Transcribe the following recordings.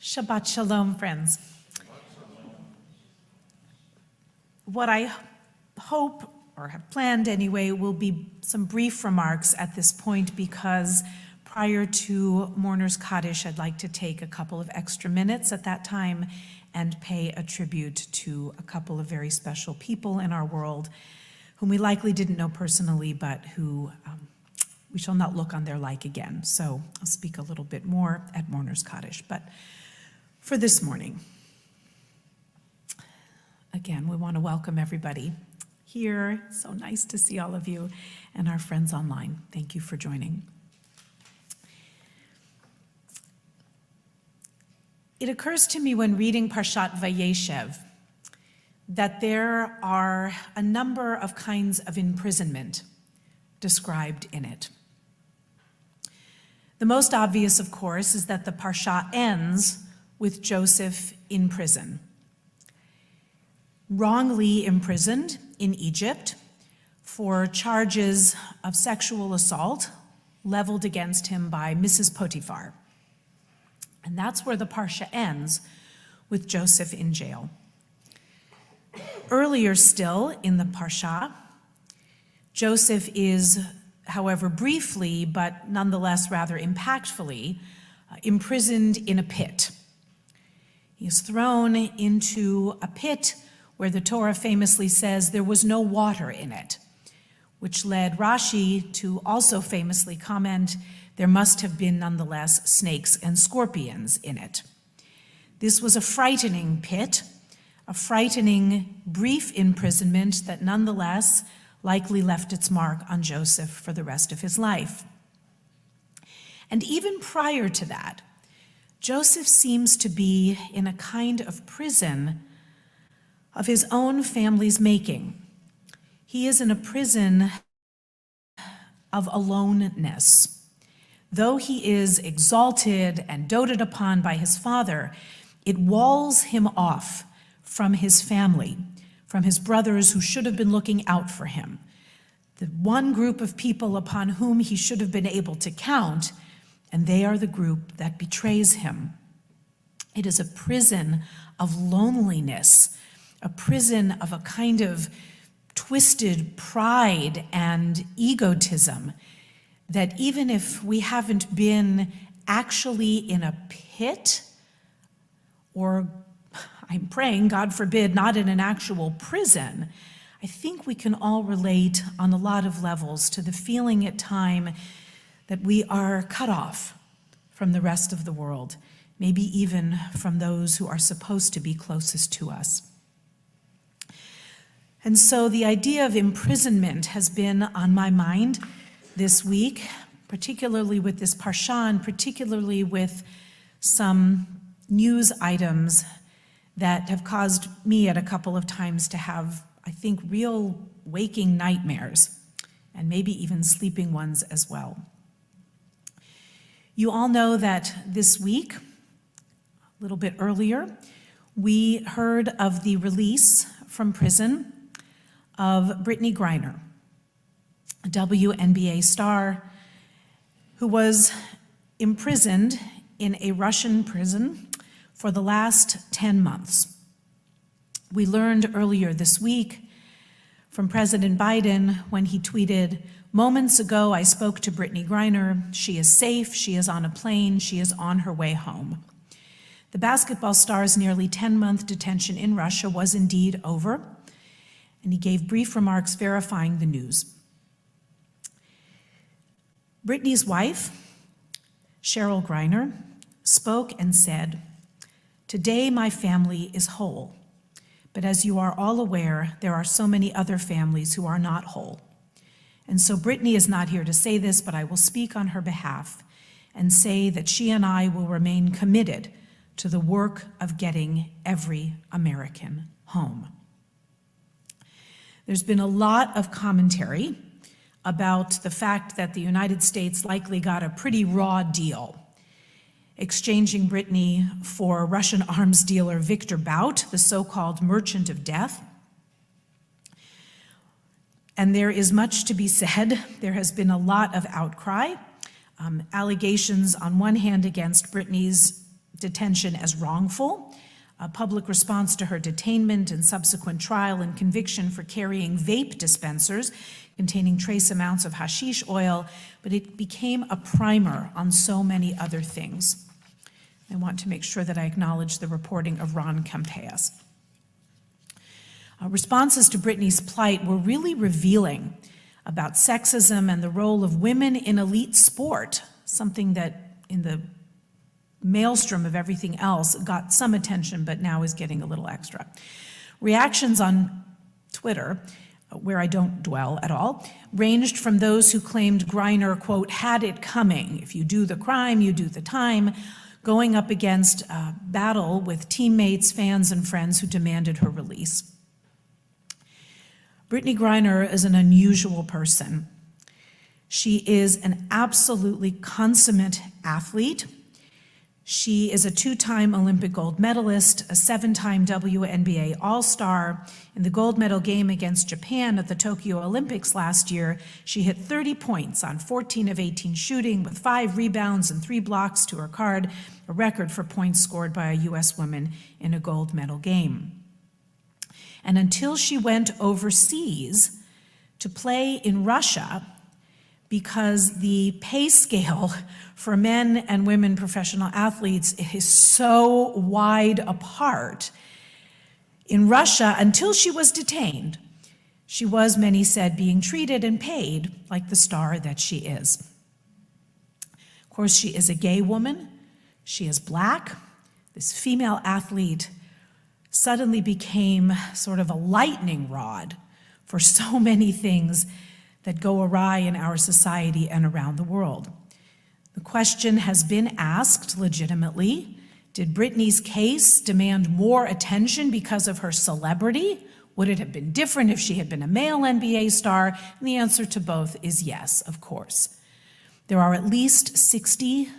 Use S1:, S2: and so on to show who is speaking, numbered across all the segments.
S1: Shabbat Shalom, friends. What I hope, or have planned anyway, will be some brief remarks at this point because prior to Mourner's Kaddish, I'd like to take a couple of extra minutes at that time and pay a tribute to a couple of very special people in our world whom we likely didn't know personally, but who we shall not look on their like again. So I'll speak a little bit more at Mourner's Kaddish. But for this morning, again, we want to welcome everybody here. So nice to see all of you and our friends online. Thank you for joining. It occurs to me when reading Parshat Vayeshev that there are a number of kinds of imprisonment described in it. The most obvious, of course, is that the Parsha ends with Joseph in prison. Wrongly imprisoned in Egypt for charges of sexual assault leveled against him by Mrs. Potiphar. And that's where the Parsha ends, with Joseph in jail. Earlier still in the Parsha, Joseph is, however briefly, but nonetheless rather impactfully, imprisoned in a pit. He is thrown into a pit where the Torah famously says there was no water in it, which led Rashi to also famously comment there must have been nonetheless snakes and scorpions in it. This was a frightening pit, a frightening brief imprisonment that nonetheless likely left its mark on Joseph for the rest of his life. And even prior to that, Joseph seems to be in a kind of prison of his own family's making. He is in a prison of aloneness. Though he is exalted and doted upon by his father, it walls him off from his family, from his brothers who should have been looking out for him. The one group of people upon whom he should have been able to count, and they are the group that betrays him. It is a prison of loneliness, a prison of a kind of twisted pride and egotism that even if we haven't been actually in a pit, or I'm praying, God forbid, not in an actual prison, I think we can all relate on a lot of levels to the feeling at time that we are cut off from the rest of the world, maybe even from those who are supposed to be closest to us. And so the idea of imprisonment has been on my mind this week, particularly with this Parsha, and particularly with some news items that have caused me at a couple of times to have, I think, real waking nightmares, and maybe even sleeping ones as well. You all know that this week, a little bit earlier, we heard of the release from prison of Brittney Griner, a WNBA star who was imprisoned in a Russian prison for the last 10 months. We learned earlier this week from President Biden when he tweeted, "Moments ago, I spoke to Brittney Griner. She is safe, she is on a plane, she is on her way home." The basketball star's nearly 10-month detention in Russia was indeed over, and he gave brief remarks verifying the news. Brittney's wife, Cheryl Griner, spoke and said, "Today my family is whole, but as you are all aware, there are so many other families who are not whole. And so Brittney is not here to say this, but I will speak on her behalf and say that she and I will remain committed to the work of getting every American home." There's been a lot of commentary about the fact that the United States likely got a pretty raw deal, exchanging Brittney for Russian arms dealer Victor Bout, the so-called merchant of death. And there is much to be said. There has been a lot of outcry, allegations on one hand against Brittney's detention as wrongful, a public response to her detainment and subsequent trial and conviction for carrying vape dispensers containing trace amounts of hashish oil, but it became a primer on so many other things. I want to make sure that I acknowledge the reporting of Ron Campeas. Responses to Brittany's plight were really revealing about sexism and the role of women in elite sport, something that in the maelstrom of everything else got some attention but now is getting a little extra. Reactions on Twitter, where I don't dwell at all, ranged from those who claimed Griner, quote, had it coming. If you do the crime, you do the time, going up against a battle with teammates, fans, and friends who demanded her release. Brittany Griner is an unusual person. She is an absolutely consummate athlete. She is a 2-time Olympic gold medalist, a 7-time WNBA All-Star. In the gold medal game against Japan at the Tokyo Olympics last year, she hit 30 points on 14 of 18 shooting with 5 rebounds and 3 blocks to her card, a record for points scored by a U.S. woman in a gold medal game. And until she went overseas to play in Russia, because the pay scale for men and women professional athletes is so wide apart, in Russia, until she was detained, she was, many said, being treated and paid like the star that she is. Of course, she is a gay woman. She is Black. This female athlete suddenly became sort of a lightning rod for so many things that go awry in our society and around the world. The question has been asked legitimately, did Brittany's case demand more attention because of her celebrity? Would it have been different if she had been a male NBA star? And the answer to both is yes, of course. There are at least 60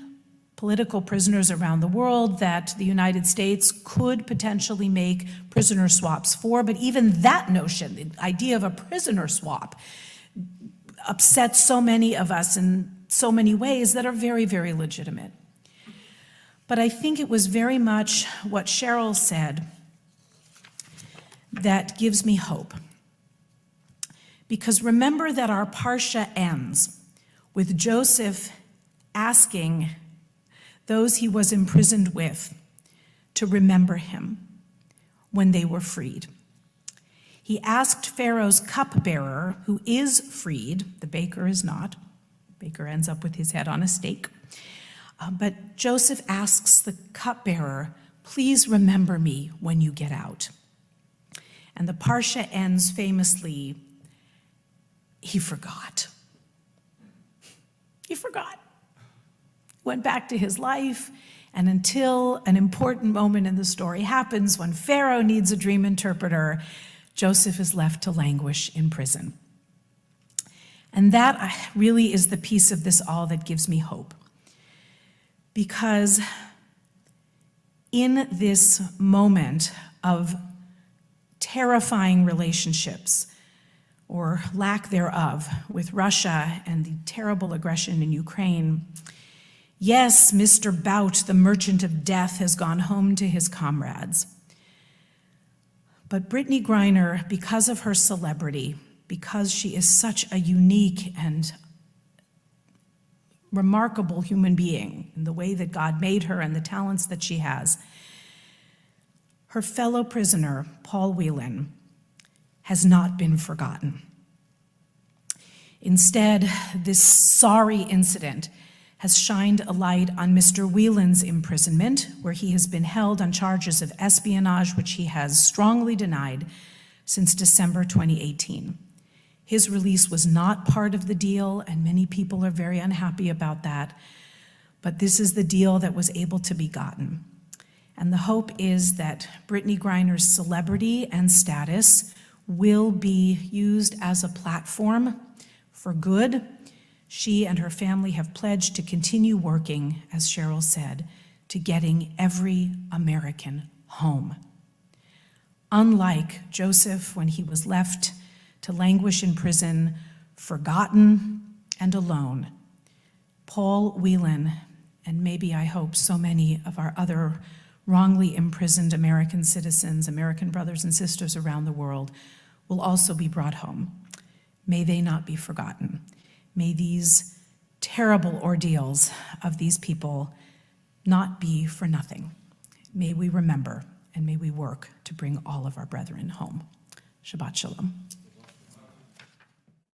S1: political prisoners around the world that the United States could potentially make prisoner swaps for, but even that notion, the idea of a prisoner swap, upsets so many of us in so many ways that are very, very legitimate. But I think it was very much what Cheryl said that gives me hope. Because remember that our Parsha ends with Joseph asking those he was imprisoned with to remember him when they were freed. He asked Pharaoh's cupbearer, who is freed, the baker is not. The baker ends up with his head on a stake. But Joseph asks the cupbearer, please remember me when you get out. And the Parsha ends famously, he forgot. He forgot. Went back to his life, and until an important moment in the story happens when Pharaoh needs a dream interpreter, Joseph is left to languish in prison. And that really is the piece of this all that gives me hope. Because in this moment of terrifying relationships, or lack thereof, with Russia and the terrible aggression in Ukraine, yes, Mr. Bout, the merchant of death, has gone home to his comrades. But Brittany Griner, because of her celebrity, because she is such a unique and remarkable human being in the way that God made her and the talents that she has, her fellow prisoner, Paul Whelan, has not been forgotten. Instead, this sorry incident has shined a light on Mr. Whelan's imprisonment, where he has been held on charges of espionage, which he has strongly denied since December 2018. His release was not part of the deal, and many people are very unhappy about that, but this is the deal that was able to be gotten. And the hope is that Brittany Griner's celebrity and status will be used as a platform for good. She and her family have pledged to continue working, as Cheryl said, to getting every American home. Unlike Joseph, when he was left to languish in prison, forgotten and alone, Paul Whelan and maybe I hope so many of our other wrongly imprisoned American citizens, American brothers and sisters around the world, will also be brought home. May they not be forgotten. May these terrible ordeals of these people not be for nothing. May we remember, and may we work to bring all of our brethren home. Shabbat Shalom.